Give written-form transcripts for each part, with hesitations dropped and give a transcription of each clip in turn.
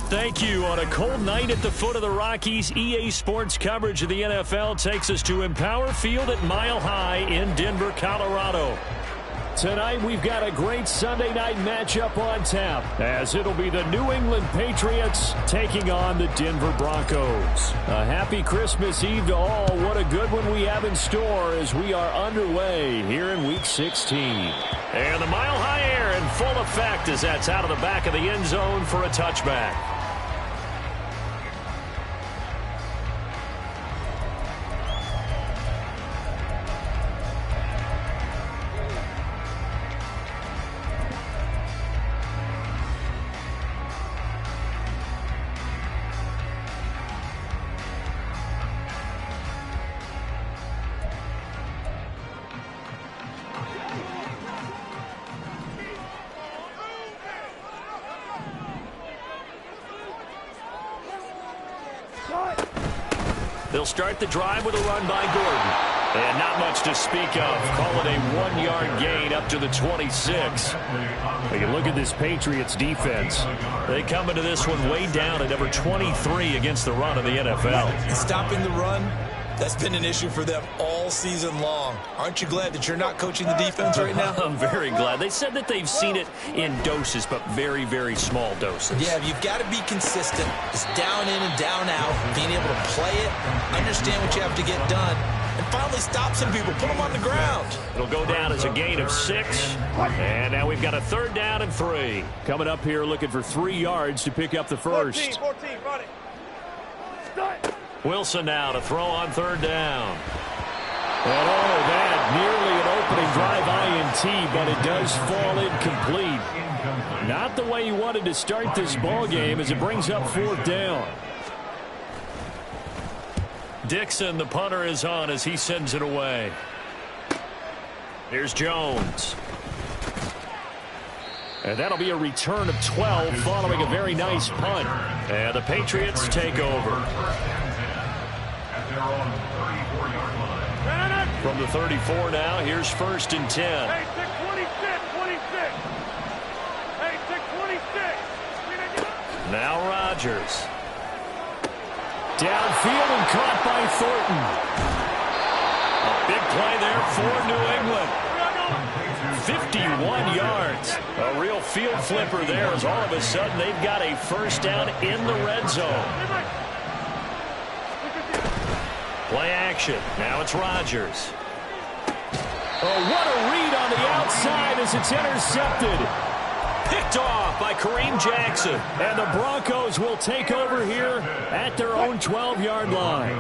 Thank you. On a cold night at the foot of the Rockies, EA Sports coverage of the NFL takes us to Empower Field at Mile High in Denver, Colorado. Tonight, we've got a great Sunday night matchup on tap, as it'll be the New England Patriots taking on the Denver Broncos. A happy Christmas Eve to all. What a good one we have in store as we are underway here in Week 16. And the Mile High air in full effect as that's out of the back of the end zone for a touchback. They'll start the drive with a run by Gordon. And not much to speak of. Call it a 1-yard gain up to the 26. We can look at this Patriots defense. They come into this one way down at number 23 against the run of the NFL. Stopping the run, that's been an issue for them all season long. Aren't you glad that you're not coaching the defense right now? I'm very glad. They said that they've seen it in doses, but very, very small doses. Yeah, you've got to be consistent. Just down in and down out, being able to play it, understand what you have to get done, and finally stop some people, put them on the ground. It'll go down as a gain of 6. And now we've got a 3rd down and 3. Coming up here looking for 3 yards to pick up the first. 14, run it. Start. Wilson now to throw on 3rd down. And that nearly an opening drive INT, but it does fall incomplete. Not the way you wanted to start this ball game as it brings up 4th down. Dixon, the punter, is on as he sends it away. Here's Jones. And that'll be a return of 12 following a very nice punt. And the Patriots take over. From the 34 now, here's 1st and 10. Hey, 26. Hey, 26. Now Rodgers. Downfield and caught by Thornton. A big play there for New England. 51 yards. A real field flipper there as all of a sudden they've got a 1st down in the red zone. Play action. Now it's Rodgers. Oh, what a read on the outside as it's intercepted. Picked off by Kareem Jackson. And the Broncos will take over here at their own 12-yard line.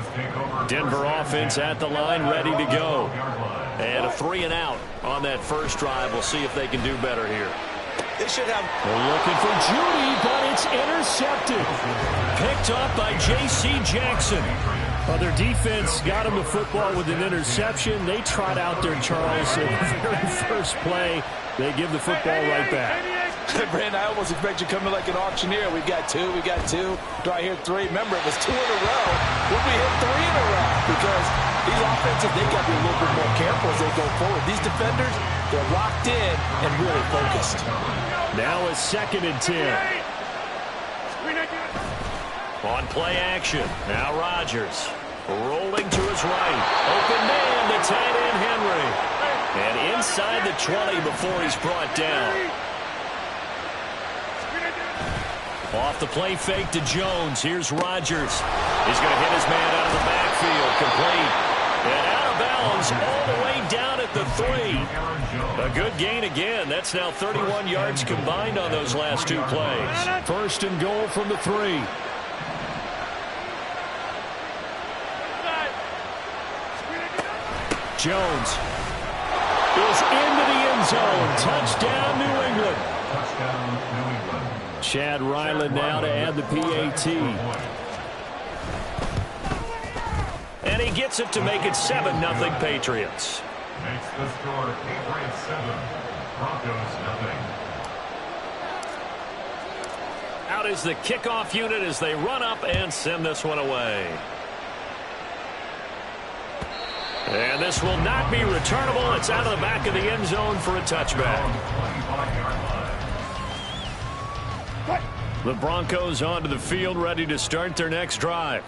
Denver offense at the line, ready to go. And a 3-and-out on that first drive. We'll see if they can do better here. They should have. They're looking for Judy, but it's intercepted. Picked up by J.C. Jackson. Their defense got him the football with an interception. They trot out there, Charles, in the very first play. They give the football right back. Brandon, I almost expect you coming like an auctioneer. We got 2. Do I hear 3? Remember, it was 2 in a row. When we hit 3 in a row, because these offenses, they got to be a little bit more careful as they go forward. These defenders, they're locked in and really focused. Now a 2nd and 10. On play action, now Rodgers. Rolling to his right. Open man, the tight end Henry. And inside the 20 before he's brought down. Off the play fake to Jones. Here's Rodgers. He's going to hit his man out of the backfield. Complete. And out of bounds all the way down at the 3. A good gain again. That's now 31 yards combined on those last 2 plays. 1st and goal from the 3. Jones is into the end zone. Touchdown, New England. Chad Ryland now to add the PAT. And he gets it to make it 7-0 Patriots. Makes the score Patriots 7, Broncos 0. Out is the kickoff unit as they run up and send this one away. And this will not be returnable. It's out of the back of the end zone for a touchback. The Broncos onto the field, ready to start their next drive.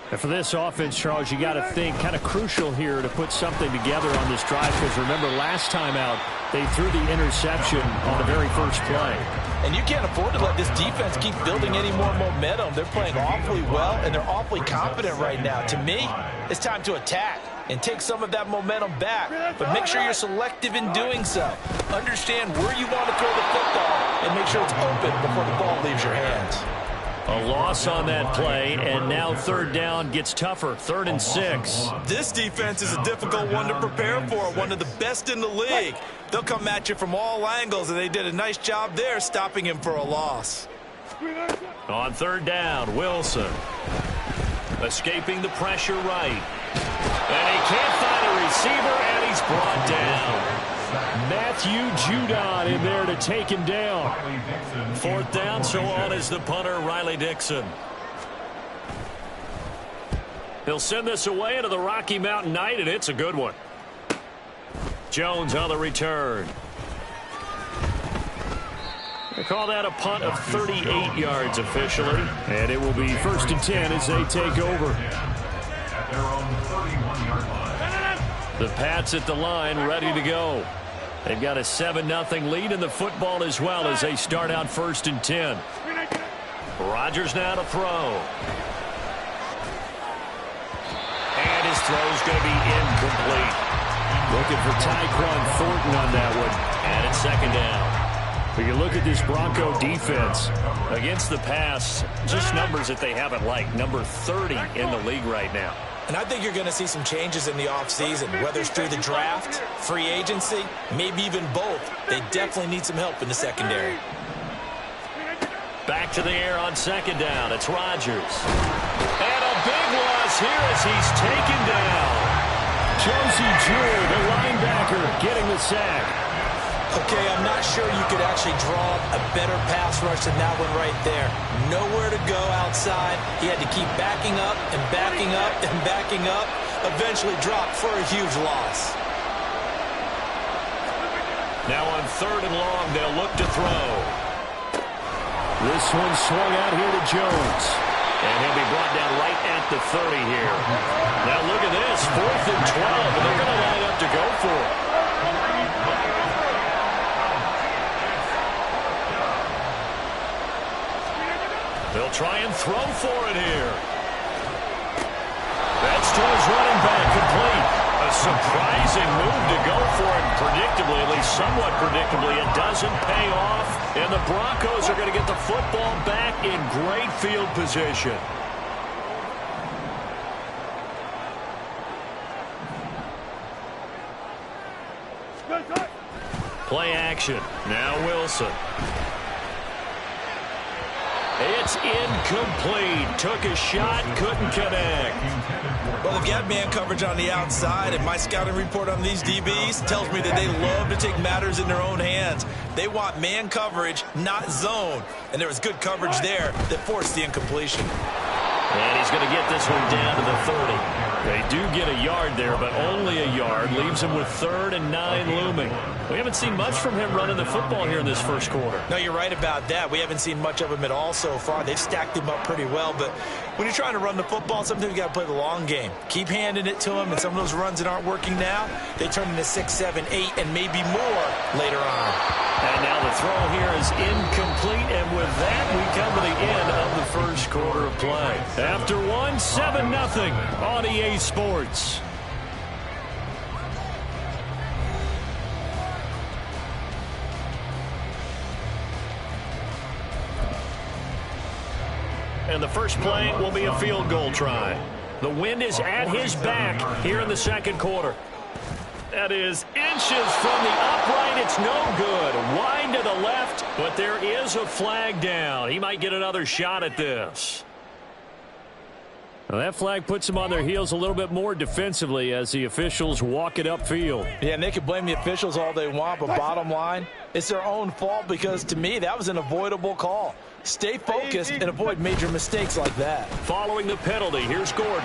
And for this offense, Charles, you got to think kind of crucial here to put something together on this drive, because remember last time out they threw the interception on the very first play. And you can't afford to let this defense keep building any more momentum. They're playing awfully well, and they're awfully confident right now. To me, it's time to attack and take some of that momentum back. But make sure you're selective in doing so. Understand where you want to throw the football and make sure it's open before the ball leaves your hands. A loss on that play, and now third down gets tougher. 3rd and 6. This defense is a difficult one to prepare for, one of the best in the league. They'll come at you from all angles, and they did a nice job there stopping him for a loss. On 3rd down, Wilson. Escaping the pressure right. And he can't find a receiver, and he's brought down. Matthew Judon in there to take him down. 4th down, so on is the punter, Riley Dixon. He'll send this away into the Rocky Mountain Night, and it's a good one. Jones on the return. They call that a punt of 38 yards officially. And it will be 1st and 10 as they take over. They're on the 31-yard line. The Pats at the line, ready to go. They've got a 7-0 lead in the football as well as they start out 1st and 10. Rodgers now to throw. And his throw's going to be incomplete. Looking for Tyquan Thornton on that one. And it's 2nd down. When you look at this Bronco defense, against the pass, just numbers that they haven't liked. Number 30 in the league right now. And I think you're going to see some changes in the offseason, whether it's through the draft, free agency, maybe even both. They definitely need some help in the secondary. Back to the air on 2nd down. It's Rodgers. And a big loss here as he's taken down. Josie Jewell, the linebacker, getting the sack. Okay, I'm not sure you could actually draw a better pass rush than that one right there. Nowhere to go outside. He had to keep backing up and backing up and backing up. Eventually dropped for a huge loss. Now on 3rd and long, they'll look to throw. This one swung out here to Jones. And he'll be brought down right at the 30 here. Now look at this, 4th and 12, and they're going to line up to go for it. They'll try and throw for it here. That's to his running back, complete. A surprising move to go for it. Predictably, at least somewhat predictably, it doesn't pay off. And the Broncos are going to get the football back in great field position. Play action. Now Wilson. It's incomplete. Took a shot, couldn't connect. Well, they've got man coverage on the outside, and my scouting report on these DBs tells me that they love to take matters in their own hands. They want man coverage, not zone. And there was good coverage there that forced the incompletion. And he's going to get this one down to the 30. They do get a yard there, but only a yard. Leaves him with 3rd and 9 looming. We haven't seen much from him running the football here in this first quarter. No, you're right about that. We haven't seen much of him at all so far. They've stacked him up pretty well, but when you're trying to run the football, sometimes you got to play the long game. Keep handing it to him, and some of those runs that aren't working now, they turn into 6, 7, 8, and maybe more later on. And now the throw here is incomplete, and with that, we come to the end of the first quarter of play. After one, 7-0 on EA Sports. And the first play will be a field goal try. The wind is at his back here in the second quarter. That is inches from the upright. It's no good. Wide to the left, but there is a flag down. He might get another shot at this. Well, that flag puts them on their heels a little bit more defensively as the officials walk it upfield. Yeah, and they can blame the officials all they want, but bottom line, it's their own fault because, to me, that was an avoidable call. Stay focused and avoid major mistakes like that. Following the penalty, here's Gordon.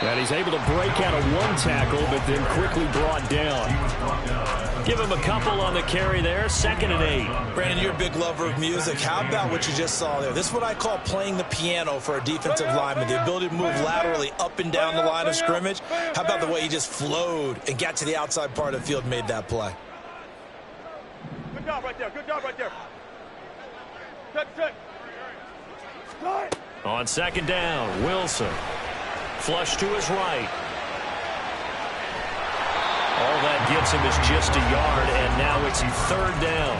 And he's able to break out of one tackle, but then quickly brought down. Give him a couple on the carry there. 2nd and 8. Brandon, you're a big lover of music. How about what you just saw there? This is what I call playing the piano for a defensive lineman. The ability to move laterally up and down the line of scrimmage. How about the way he just flowed and got to the outside part of the field and made that play? Good job right there. Good job right there. Check. Start. On 2nd down, Wilson. Flush to his right. All that gives him is just a yard, and now it's 3rd down.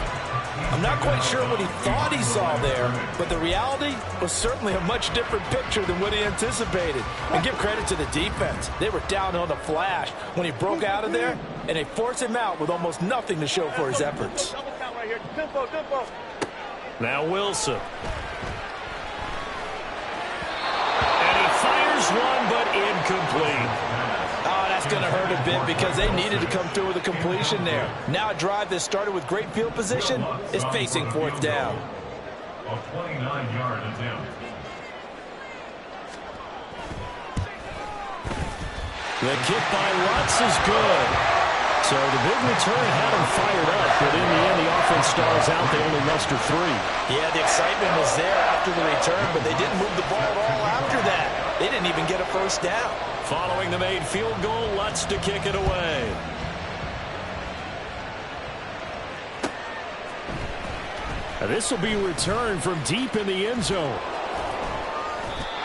I'm not quite sure what he thought he saw there, but the reality was certainly a much different picture than what he anticipated. And give credit to the defense. They were down on the flash when he broke out of there, and they forced him out with almost nothing to show for his efforts. Double count right here. Tempo. Now Wilson. And he fires one, but incomplete. Oh, that's going to hurt a bit because they needed to come through with a completion there. Now a drive that started with great field position is facing 4th down. A 29-yard attempt. The kick by Lutz is good. So the big return had him fired up, but in the end, the offense stalls out. They only muster 3. Yeah, the excitement was there after the return, but they didn't move the ball at all after that. They didn't even get a 1st down. Following the made field goal, Lutz to kick it away. This will be returned from deep in the end zone.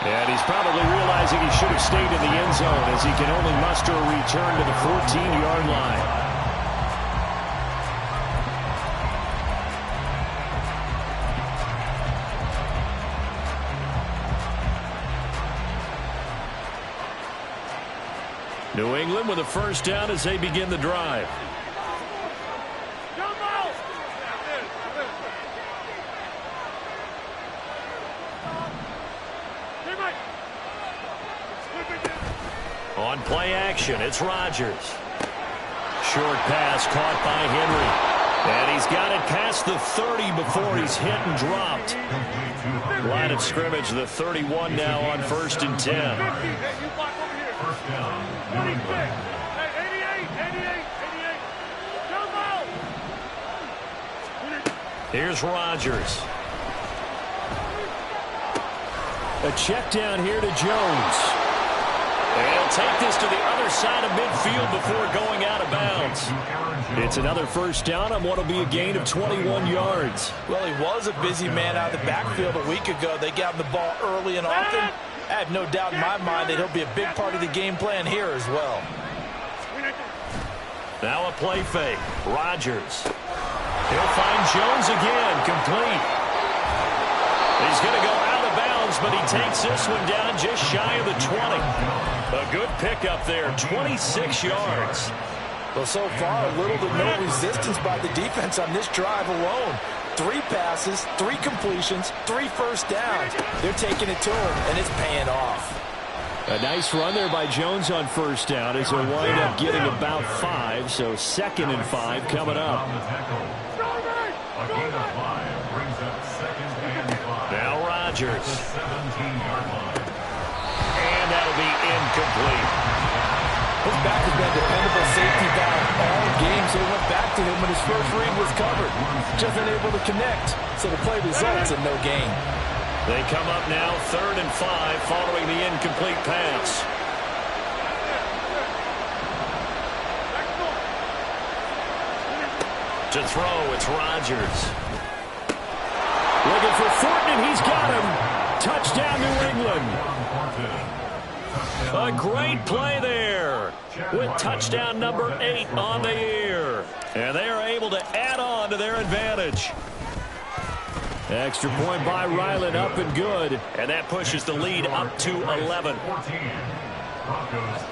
And he's probably realizing he should have stayed in the end zone as he can only muster a return to the 14-yard line. New England with a 1st down as they begin the drive. Jump out. On play action, it's Rodgers. Short pass caught by Henry. And he's got it past the 30 before he's hit and dropped. Line of scrimmage, the 31 now on 1st and 10. Hey, you block over here. 26. Hey, 88. Jump out. Here's Rodgers. A check down here to Jones. And he'll take this to the other side of midfield before going out of bounds. It's another 1st down on what will be a gain of 21 yards. Well, he was a busy man out of the backfield a week ago. They got him the ball early and often. I have no doubt in my mind that he'll be a big part of the game plan here as well. Now a play fake. Rodgers. He'll find Jones again. Complete. He's going to go out of bounds, but he takes this one down just shy of the 20. A good pickup there. 26 yards. Well, so far, little to no resistance by the defense on this drive alone. 3 passes, 3 completions, 3 1st downs. They're taking it to him, and it's paying off. A nice run there by Jones on 1st down as he'll wind up getting about 5, so 2nd and 5 coming up. A gain of 5 brings up 2nd and 5. Now Rodgers. The 17-yard line. And that'll be incomplete. His back has been a dependable safety valve all game, so he went back to him when his first read was covered. Just unable to connect, so the play results in no gain. They come up now 3rd and 5 following the incomplete pass. To throw, it's Rodgers. Looking for Fortner, he's got him. Touchdown, New England. A great play there with touchdown number 8 on the year. And they are able to add on to their advantage. Extra point by Ryland, up and good. And that pushes the lead up to 11. 14. Broncos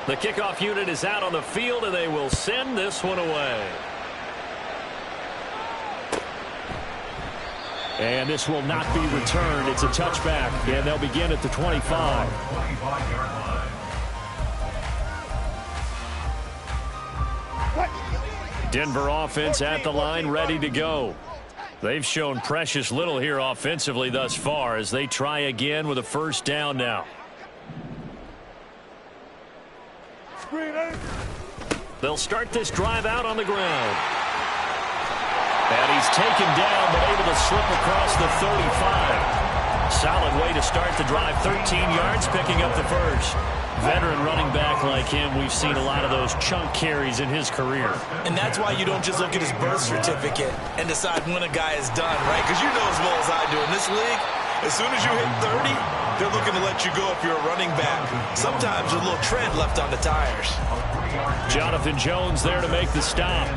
3. The kickoff unit is out on the field, and they will send this one away. And this will not be returned. It's a touchback, and they'll begin at the 25. 25-yard line. Denver offense at the line, ready to go. They've shown precious little here offensively thus far as they try again with a first down now. They'll start this drive out on the ground. And he's taken down but able to slip across the 35. Solid way to start the drive. 13 yards, picking up the first. Veteran running back like him, we've seen a lot of those chunk carries in his career. And that's why you don't just look at his birth certificate and decide when a guy is done, right? Because you know as well as I do, in this league, as soon as you hit 30, they're looking to let you go if you're a running back. Sometimes there's a little tread left on the tires. Jonathan Jones there to make the stop.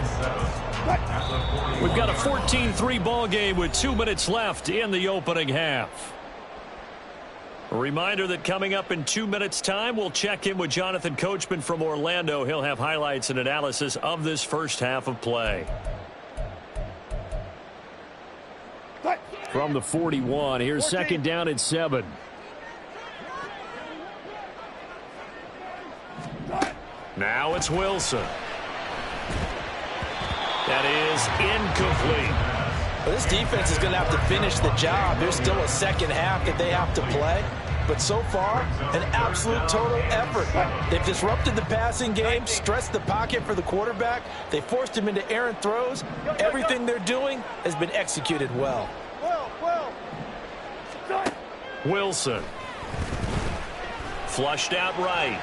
We've got a 14-3 ball game with 2 minutes left in the opening half. A reminder that coming up in 2 minutes' time, we'll check in with Jonathan Coachman from Orlando. He'll have highlights and analysis of this first half of play. From the 41, here's second down and 7. Now it's Wilson. That is incomplete. Well, this defense is going to have to finish the job. There's still a second half that they have to play. But so far, an absolute total effort. They've disrupted the passing game, stressed the pocket for the quarterback. They forced him into errant throws. Everything they're doing has been executed well. Wilson. Flushed out right.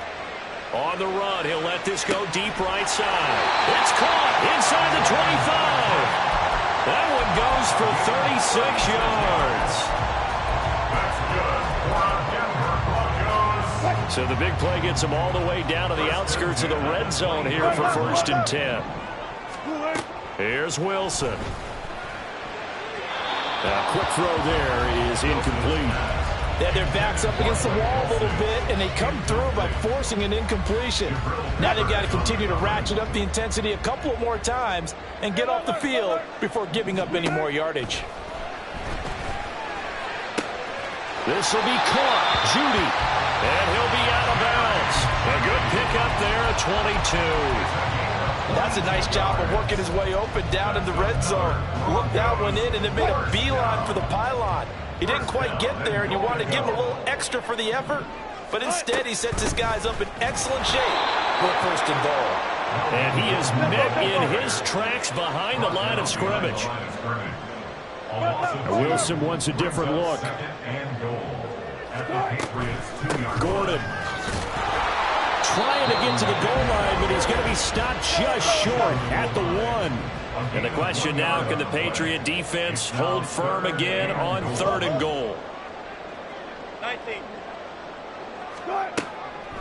On the run, he'll let this go deep right side. It's caught inside the 25. That one goes for 36 yards. So the big play gets him all the way down to the outskirts of the red zone here for first and 10. Here's Wilson. A quick throw there is incomplete. Yeah, their back's up against the wall a little bit, and they come through by forcing an incompletion. Now they've got to continue to ratchet up the intensity a couple of more times and get off the field before giving up any more yardage. This will be caught. Judy. And he'll be out of bounds. A good pickup there at 22. That's a nice job of working his way open down in the red zone. Looked that one in and then made a beeline for the pylon. He didn't quite get there, and you want to give him a little extra for the effort, but instead he sets his guys up in excellent shape for a first and goal. And he is met in his tracks behind the line of scrimmage. Wilson wants a different look. Gordon trying to get to the goal line, but he's going to be stopped just short at the 1. And the question now, can the Patriot defense hold firm again on 3rd and goal? 19.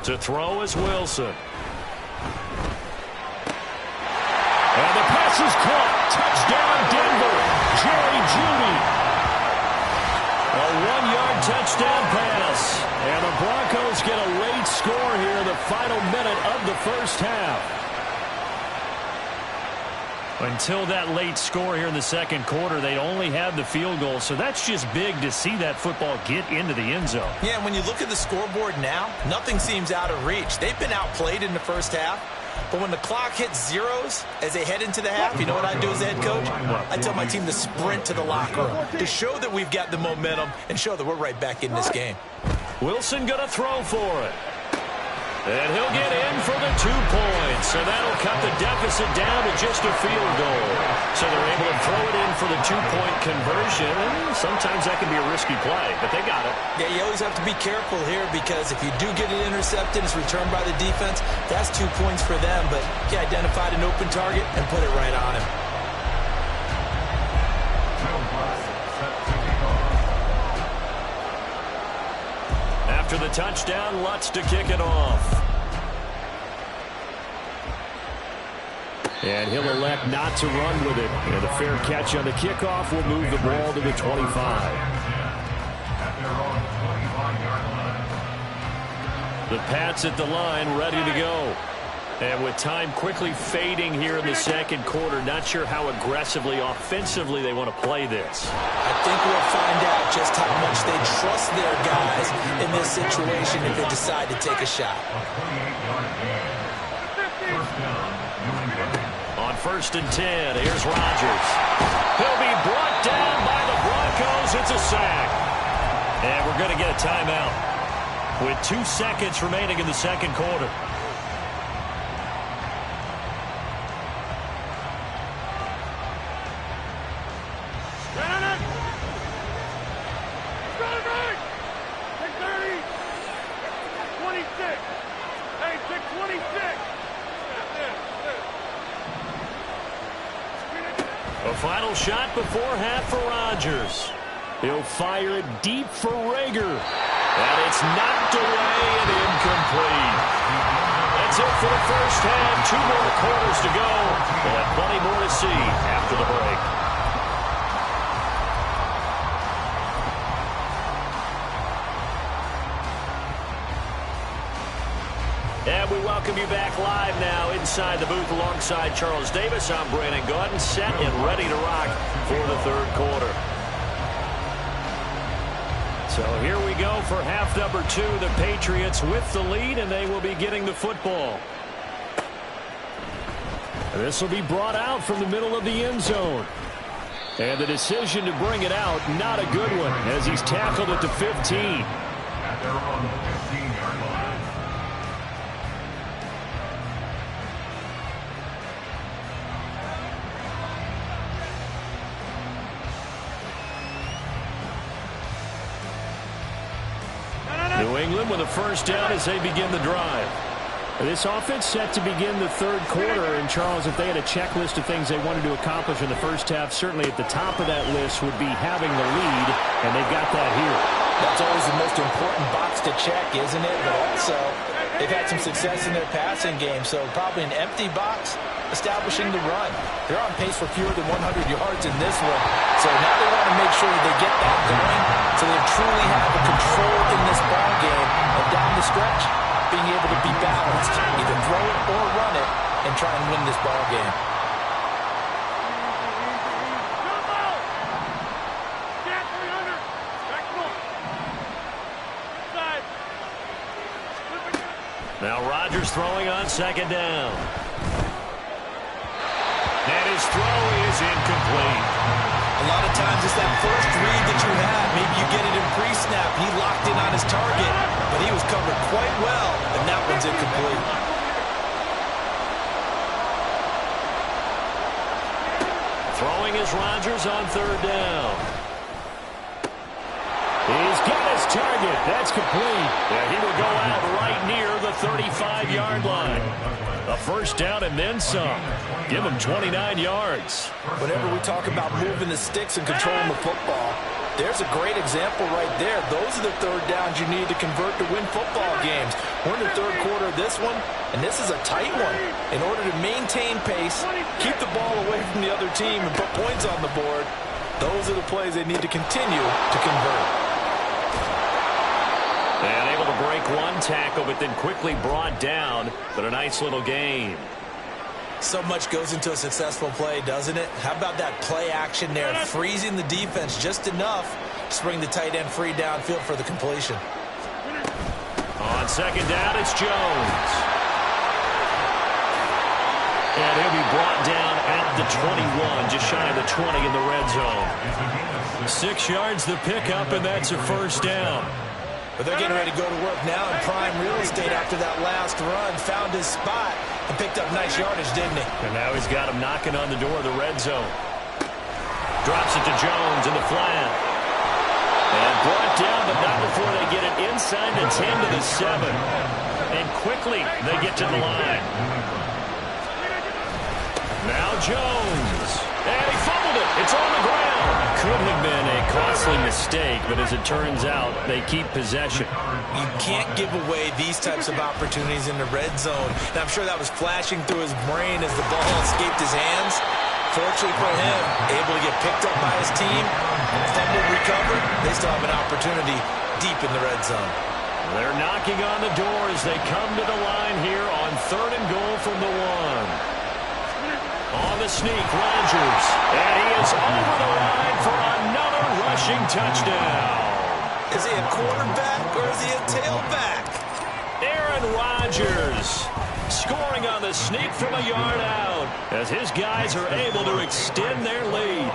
To throw is Wilson. And the pass is caught. Touchdown, Denver. Jerry Jeudy. A 1-yard touchdown pass. And the Broncos get a late score here in the final minute of the first half. Until that late score here in the second quarter, they'd only had the field goal. So that's just big to see that football get into the end zone. Yeah, and when you look at the scoreboard now, nothing seems out of reach. They've been outplayed in the first half. But when the clock hits zeros as they head into the half, you know what I do as a head coach? I tell my team to sprint to the locker room to show that we've got the momentum and show that we're right back in this game. Wilson going to throw for it. And he'll get in for the 2 points. So that'll cut the deficit down to just a field goal. So they're able to throw it in for the 2-point conversion. And sometimes that can be a risky play, but they got it. Yeah, you always have to be careful here because if you do get it intercepted, it's returned by the defense, that's 2 points for them. But he identified an open target and put it right on him. After the touchdown, Lutz to kick it off. And he'll elect not to run with it. And a fair catch on the kickoff will move the ball to the 25. The Pats at the line, ready to go. And with time quickly fading here in the second quarter, not sure how aggressively, offensively they want to play this. I think we'll find out just how much they trust their guys in this situation if they decide to take a shot. On 1st and 10, here's Rodgers. He'll be brought brought down by the Broncos. It's a sack. And we're going to get a timeout with 2 seconds remaining in the second quarter. A final shot before half for Rodgers. He'll fire it deep for Rager. And it's knocked away and incomplete. That's it for the first half. 2 more quarters to go. We'll have plenty more to see after the break. And we welcome you back live now inside the booth alongside Charles Davis. I'm Brandon Gaudin, set and ready to rock for the third quarter. So here we go for half number 2. The Patriots with the lead, and they will be getting the football. This will be brought out from the middle of the end zone. And the decision to bring it out, not a good one, as he's tackled at the 15. At their own 15-yard line. New England with a first down as they begin the drive. This offense set to begin the third quarter, and Charles, if they had a checklist of things they wanted to accomplish in the first half, certainly at the top of that list would be having the lead, and they've got that here. That's always the most important box to check, isn't it? But also, they've had some success in their passing game, so probably an empty box establishing the run. They're on pace for fewer than 100 yards in this one, so now they want to make sure that they get that going so they truly have the control in this ball game, and down the stretch, being able to be balanced, either throw it or run it, and try and win this ball game. Now Rodgers throwing on second down. And his throw is incomplete. A lot of times it's that first read that you have. Maybe you get it in pre-snap. He locked in on his target, but he was covered quite well, and that one's incomplete. Throwing is Rodgers on third down. He's got his target. That's complete. Yeah, he will go out right near the 35-yard line. A first down and then some. Give him 29 yards. Whenever we talk about moving the sticks and controlling the football, there's a great example right there. Those are the third downs you need to convert to win football games. We're in the third quarter of this one, and this is a tight one. In order to maintain pace, keep the ball away from the other team, and put points on the board, those are the plays they need to continue to convert. And able to break one tackle, but then quickly brought down. But a nice little gain. So much goes into a successful play, doesn't it? How about that play action there, freezing the defense just enough to bring the tight end free downfield for the completion. On second down, it's Jones. And he'll be brought down at the 21, just shy of the 20 in the red zone. 6 yards the pickup, and that's a first down. But they're getting ready to go to work now in prime real estate after that last run. Found his spot and picked up nice yardage, didn't he? And now he's got him knocking on the door of the red zone. Drops it to Jones in the flat. And brought down, but not before they get it inside the 10 to the 7. And quickly they get to the line. Now Jones. And he fumbled it. It's on the ground. Could have been a costly mistake, but as it turns out, they keep possession. You can't give away these types of opportunities in the red zone. And I'm sure that was flashing through his brain as the ball escaped his hands. Fortunately for him, able to get picked up by his team, fumble recovered. They still have an opportunity deep in the red zone. They're knocking on the door as they come to the line here on third and goal from the 1. On the sneak, Rodgers. And he is over the line for another rushing touchdown. Is he a quarterback or is he a tailback? Aaron Rodgers scoring on the sneak from a yard out as his guys are able to extend their lead.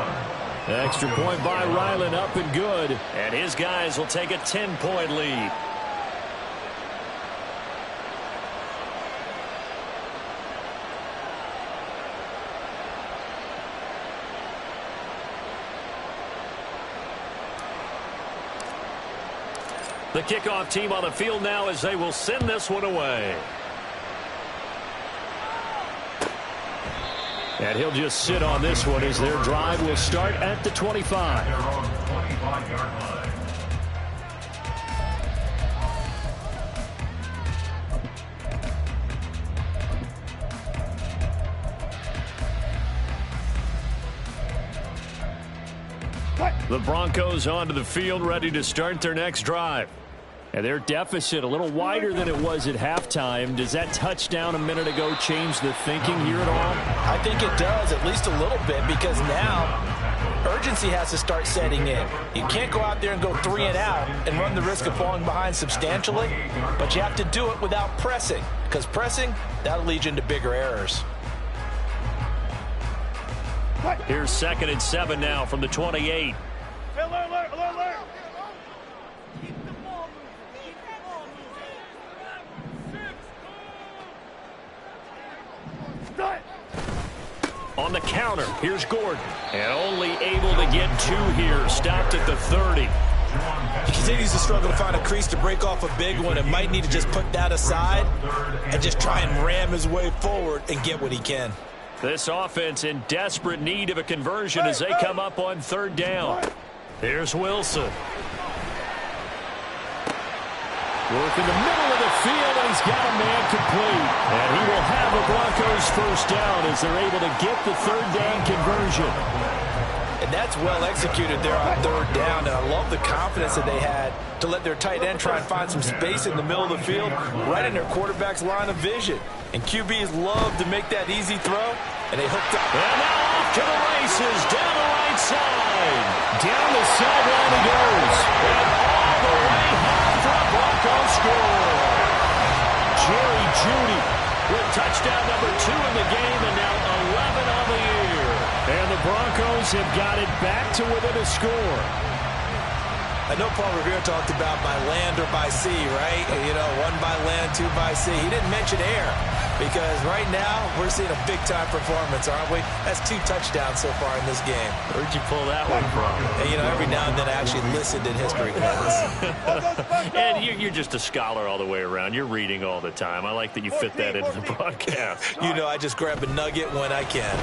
Extra point by Ryland, up and good. And his guys will take a 10-point lead. The kickoff team on the field now as they will send this one away. And he'll just sit on this one as their drive will start at the 25. They're on the 25-yard line. The Broncos onto the field ready to start their next drive. And their deficit a little wider than it was at halftime. Does that touchdown a minute ago change the thinking here at all? I think it does, at least a little bit, because now urgency has to start setting in. You can't go out there and go 3 and out and run the risk of falling behind substantially, but you have to do it without pressing, because pressing, that'll lead you into bigger errors. Here's 2nd and 7 now from the 28. Alert. On the counter, here's Gordon. And only able to get 2 here. Stopped at the 30. He continues to struggle to find a crease to break off a big one and might need to just put that aside and just try and ram his way forward and get what he can. This offense in desperate need of a conversion as they come up on 3rd down. Here's Wilson. Work in the middle of the field, and he's got a man complete. And he will have the Broncos first down as they're able to get the 3rd down conversion. And that's well executed there on 3rd down. And I love the confidence that they had to let their tight end try and find some space in the middle of the field, right in their quarterback's line of vision. And QBs love to make that easy throw, and they hooked up. And now off to the races, down the right side. Down the sideline he goes. And all the way home for a Broncos score. Jerry Jeudy with touchdown number 2 in the game, and now 11 on the year. And the Broncos have got it back to within a score. I know Paul Revere talked about by land or by sea, right? You know, 1 by land, 2 by sea. He didn't mention air because right now we're seeing a big-time performance, aren't we? That's 2 touchdowns so far in this game. Where'd you pull that one from? And, you know, every now and then I actually listened in history class. And you're just a scholar all the way around. You're reading all the time. I like that you fit that into the broadcast. You know, I just grab a nugget when I can.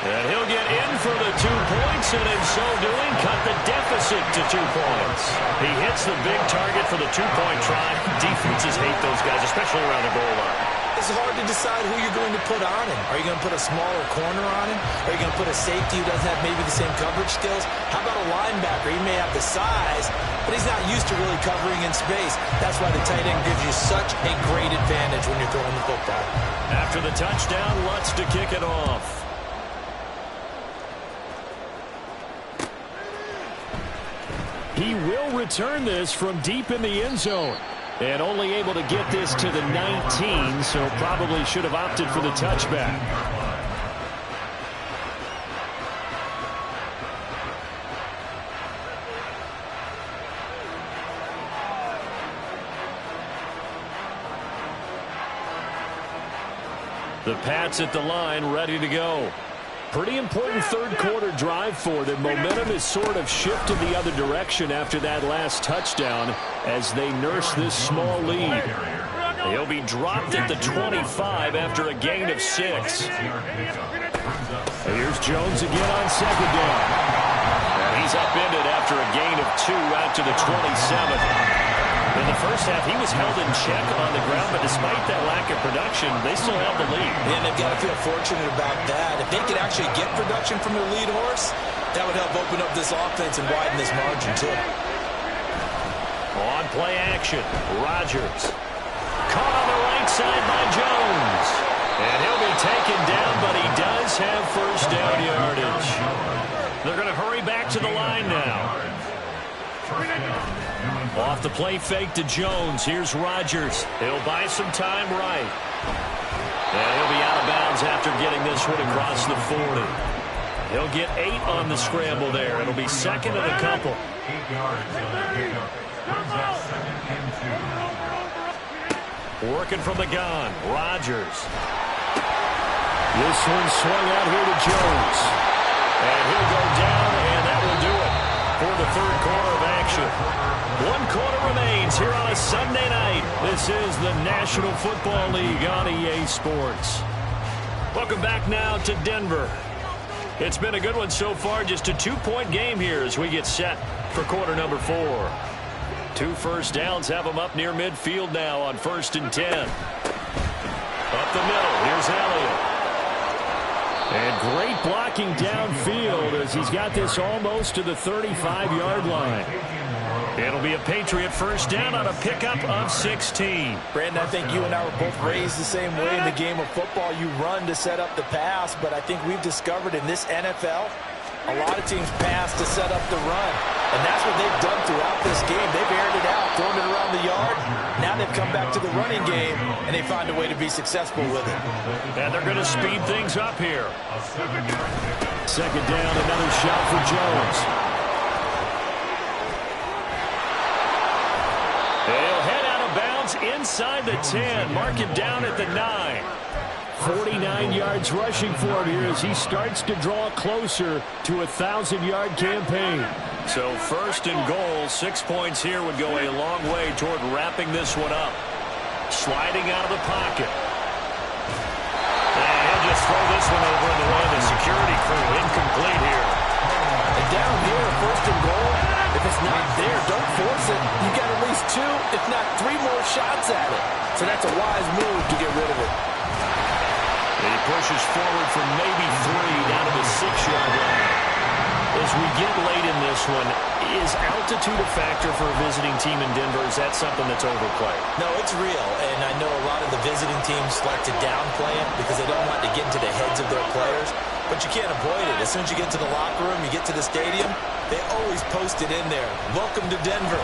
And he'll get in for the 2 points, and in so doing, cut the deficit to 2 points. He hits the big target for the 2-point try. Defenses hate those guys, especially around the goal line. It's hard to decide who you're going to put on him. Are you going to put a smaller corner on him? Are you going to put a safety who doesn't have maybe the same coverage skills? How about a linebacker? He may have the size, but he's not used to really covering in space. That's why the tight end gives you such a great advantage when you're throwing the football. After the touchdown, Lutz to kick it off. He will return this from deep in the end zone. And only able to get this to the 19, so probably should have opted for the touchback. The Pats at the line, ready to go. Pretty important 3rd quarter drive for them. Momentum has sort of shifted the other direction after that last touchdown as they nurse this small lead. He'll be dropped at the 25 after a gain of 6. Here's Jones again on 2nd down. And he's upended after a gain of 2 out to the 27. In the first half, he was held in check on the ground, but despite that lack of production, they still have the lead. And they've got to feel fortunate about that. If they could actually get production from their lead horse, that would help open up this offense and widen this margin, too. On play action, Rodgers. Caught on the right side by Jones. And he'll be taken down, but he does have first down yardage. They're going to hurry back to the line now. Off the play fake to Jones. Here's Rodgers. He'll buy some time right. And he'll be out of bounds after getting this one across the 40. He'll get 8 on the scramble there. It'll be second and a couple. 8 yards on the pickup. Brings up second and 2. Working from the gun, Rodgers. This one swung out here to Jones. And he'll go down, and that will do it for the third quarter of action. 1 quarter remains here on a Sunday night. This is the National Football League on EA Sports. Welcome back now to Denver. It's been a good one so far. Just a 2-point game here as we get set for quarter number 4. 2 first downs have them up near midfield now on 1st and 10. Up the middle, here's Elliott. And great blocking downfield as he's got this almost to the 35-yard line. It'll be a Patriot first down on a pickup of 16. Brandon, I think you and I were both raised the same way in the game of football. You run to set up the pass, but I think we've discovered in this NFL, a lot of teams pass to set up the run. And that's what they've done throughout this game. They've aired it out, thrown it around the yard. Now they've come back to the running game, and they find a way to be successful with it. And they're going to speed things up here. Second down, another shot for Jones. They'll head out of bounds inside the 10. Mark it down at the 9. 49 yards rushing for him here as he starts to draw closer to a 1,000-yard campaign. So first and goal, 6 points here would go a long way toward wrapping this one up. Sliding out of the pocket. And he'll just throw this one over in the way of the security crew. Incomplete here. And down here, first and goal, if it's not there, don't force it. You got at least 2, if not 3 more shots at it. So that's a wise move to get rid of it. He pushes forward for maybe 3 down to the 6-yard line. As we get late in this one, is altitude a factor for a visiting team in Denver? Is that something that's overplayed? No, it's real, and I know a lot of the visiting teams like to downplay it because they don't want to get into the heads of their players, but you can't avoid it. As soon as you get to the locker room, you get to the stadium, they always post it in there. Welcome to Denver.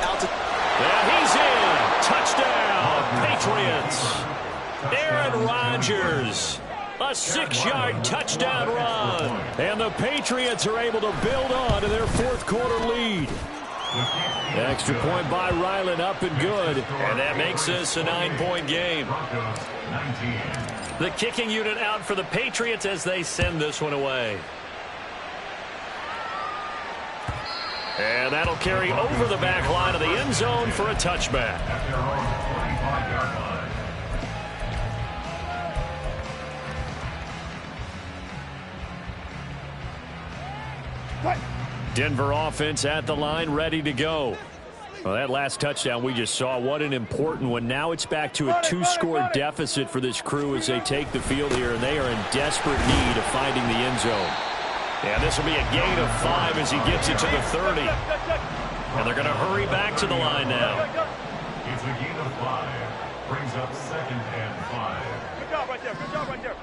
And he's in. Touchdown, Patriots. Aaron Rodgers. A 6-yard touchdown run. And the Patriots are able to build on to their 4th quarter lead. Extra point by Ryland, up and good. And that makes this a 9-point game. The kicking unit out for the Patriots as they send this one away. And that'll carry over the back line of the end zone for a touchback. Denver offense at the line, ready to go. Well, that last touchdown we just saw, what an important one. Now it's back to a 2-score deficit for this crew as they take the field here, and they are in desperate need of finding the end zone. And this will be a gain of 5 as he gets it to the 30. And they're going to hurry back to the line now. It's a gain of 5. Brings up second and 5. Good job right there. Good job right there.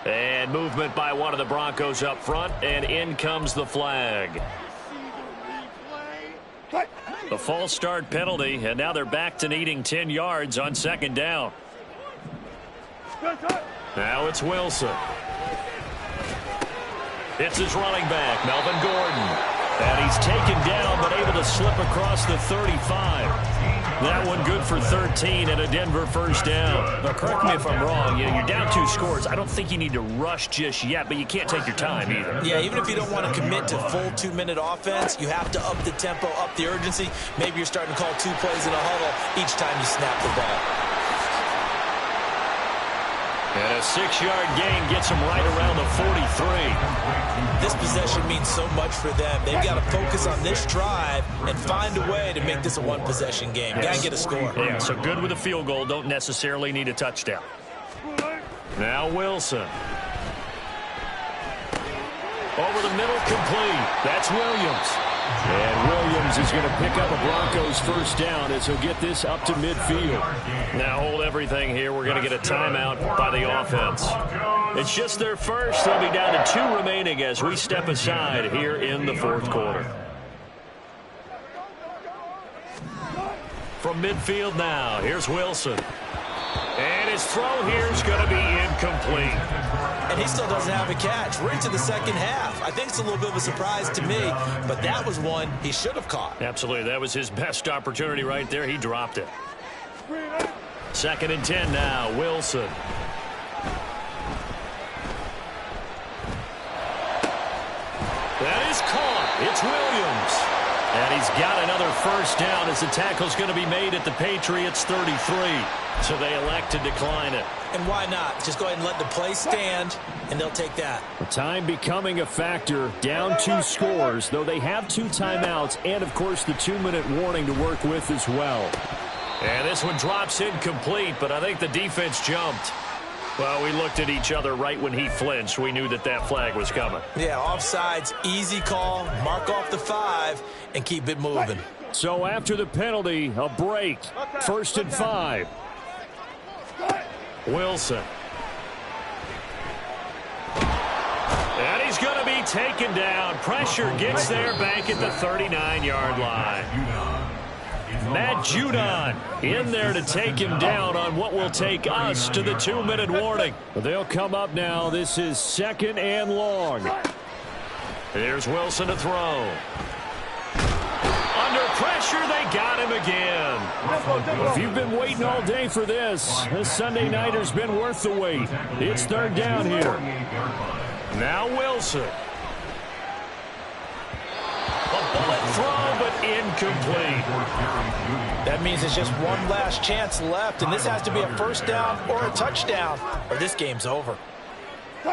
And movement by one of the Broncos up front, and in comes the flag. The false start penalty, and now they're back to needing 10 yards on second down. Now it's Wilson. It's his running back, Melvin Gordon. And he's taken down, but able to slip across the 35. That one good for 13 and a Denver first down. Now, correct me if I'm wrong. You're down 2 scores. I don't think you need to rush just yet, but you can't take your time either. Yeah, even if you don't want to commit to full 2-minute offense, you have to up the tempo, up the urgency. Maybe you're starting to call 2 plays in a huddle each time you snap the ball. And a 6-yard gain gets them right around the 43. This possession means so much for them. They've got to focus on this drive and find a way to make this a 1-possession game. Got to get a score. Yeah, so good with a field goal. Don't necessarily need a touchdown. Now Wilson. Over the middle, complete. That's Williams. And Williams is going to pick up a Broncos first down as he'll get this up to midfield. Now hold everything here. We're going to get a timeout by the offense. It's just their first. They'll be down to 2 remaining as we step aside here in the 4th quarter. From midfield now, here's Wilson. And his throw here is going to be incomplete. And he still doesn't have a catch. We're into the second half. I think it's a little bit of a surprise to me, but that was one he should have caught. Absolutely. That was his best opportunity right there. He dropped it. 2nd and 10 now. Wilson. That is caught. It's Williams. And he's got another first down as the tackle's going to be made at the Patriots 33. So they elect to decline it. And why not? Just go ahead and let the play stand, and they'll take that. Time becoming a factor. Down 2 scores, though they have 2 timeouts and, of course, the 2-minute warning to work with as well. And this one drops incomplete, but I think the defense jumped. Well, we looked at each other right when he flinched. We knew that that flag was coming. Yeah, offsides, easy call, mark off the 5, and keep it moving. So after the penalty, a break. 1st and 5. Wilson. And he's going to be taken down. Pressure gets there back at the 39-yard line. Matt Judon in there to take him down on what will take us to the 2-minute warning. They'll come up now. This is 2nd and long. Here's Wilson to throw. Under pressure, they got him again. If you've been waiting all day for this Sunday nighter's been worth the wait. It's 3rd down here. Now Wilson. A bullet throw, but incomplete. That means it's just one last chance left, and this has to be a first down or a touchdown, or this game's over.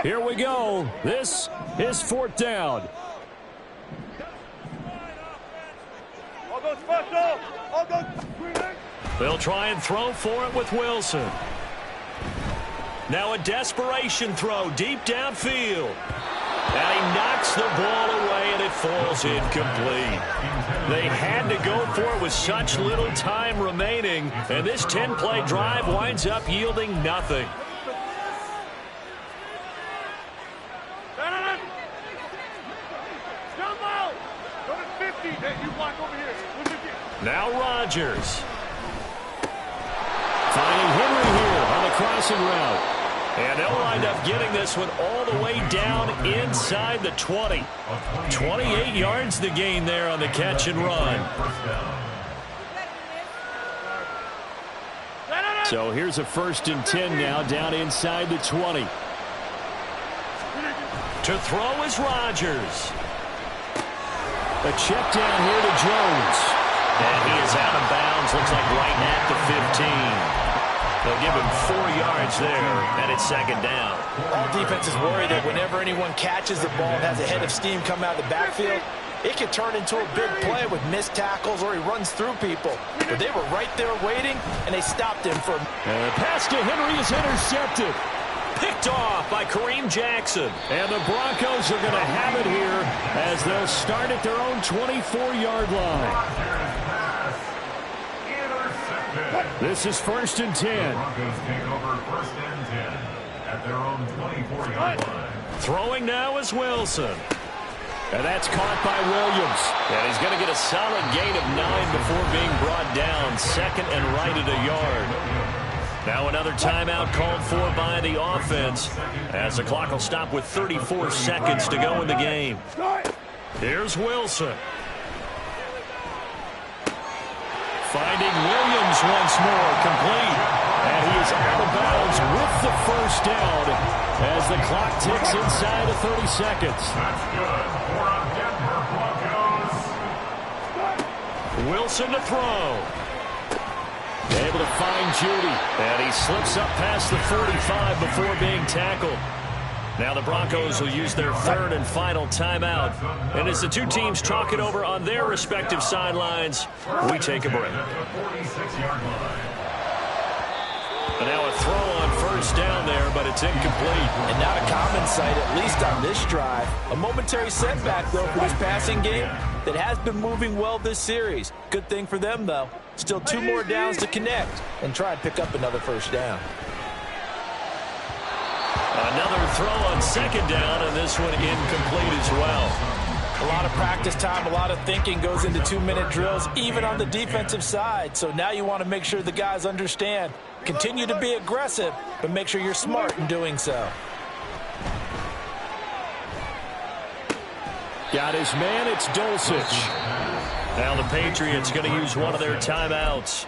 Here we go. This is 4th down. They'll try and throw for it with Wilson. Now a desperation throw deep downfield. And he knocks the ball away, and it falls incomplete. They had to go for it with such little time remaining, and this 10-play drive winds up yielding nothing. Now Rodgers. Finding Henry here on the crossing route. And they'll wind up getting this one all the way down inside the 20. 28 yards the gain there on the catch and run. So here's a 1st and 10 now down inside the 20. To throw is Rodgers. A check down here to Jones. And he is out of bounds. Looks like right at the 15. They'll give him 4 yards there, and it's 2nd down. All defenses worry that whenever anyone catches the ball and has a head of steam come out of the backfield, it can turn into a big play with missed tackles or he runs through people. But they were right there waiting, and they stopped him for... Pass to Henry is intercepted. Picked off by Kareem Jackson. And the Broncos are going to have it here as they'll start at their own 24-yard line. This is 1st and 10. Broncos take over 1st and 10 at their own 24-yard line. Throwing now is Wilson. And that's caught by Williams. And he's going to get a solid gain of 9 before being brought down. 2nd and right at a yard. Now another timeout called for by the offense as the clock will stop with 34 seconds to go in the game. Here's Wilson. Finding Williams once more, complete. And he is out of bounds with the first down as the clock ticks inside of 30 seconds. That's good for a Denver Broncos. Wilson to throw. Able to find Judy. And he slips up past the 45 before being tackled. Now the Broncos will use their 3rd and final timeout. And as the two teams talk it over on their respective sidelines, we take a break. And now a throw on 1st down there, but it's incomplete. And not a common sight, at least on this drive. A momentary setback, though, for this passing game that has been moving well this series. Good thing for them, though. Still 2 more downs to connect and try and pick up another first down. Another throw on 2nd down, and this one incomplete as well. A lot of practice time, a lot of thinking goes into 2-minute drills, even on the defensive side. So now you want to make sure the guys understand. Continue to be aggressive, but make sure you're smart in doing so. Got his man, it's Dulcich. Now the Patriots going to use one of their timeouts.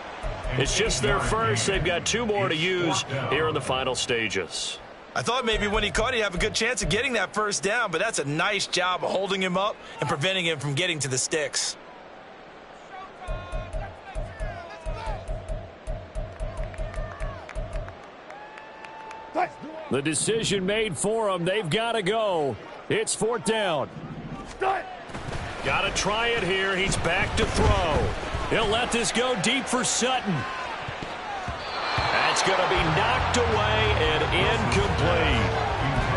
It's just their first. They've got 2 more to use here in the final stages. I thought maybe when he caught, he'd have a good chance of getting that first down, but that's a nice job of holding him up and preventing him from getting to the sticks. The decision made for them. They've got to go. It's 4th down. Got to try it here. He's back to throw. He'll let this go deep for Sutton. That's going to be knocked away and incomplete.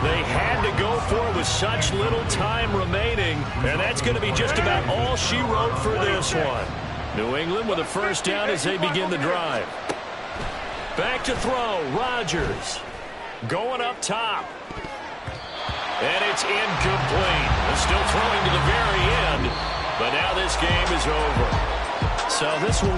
They had to go for it with such little time remaining, and that's going to be just about all she wrote for this one. New England with a first down as they begin the drive. Back to throw, Rodgers. Going up top. And it's incomplete. They're still throwing to the very end, but now this game is over. So this will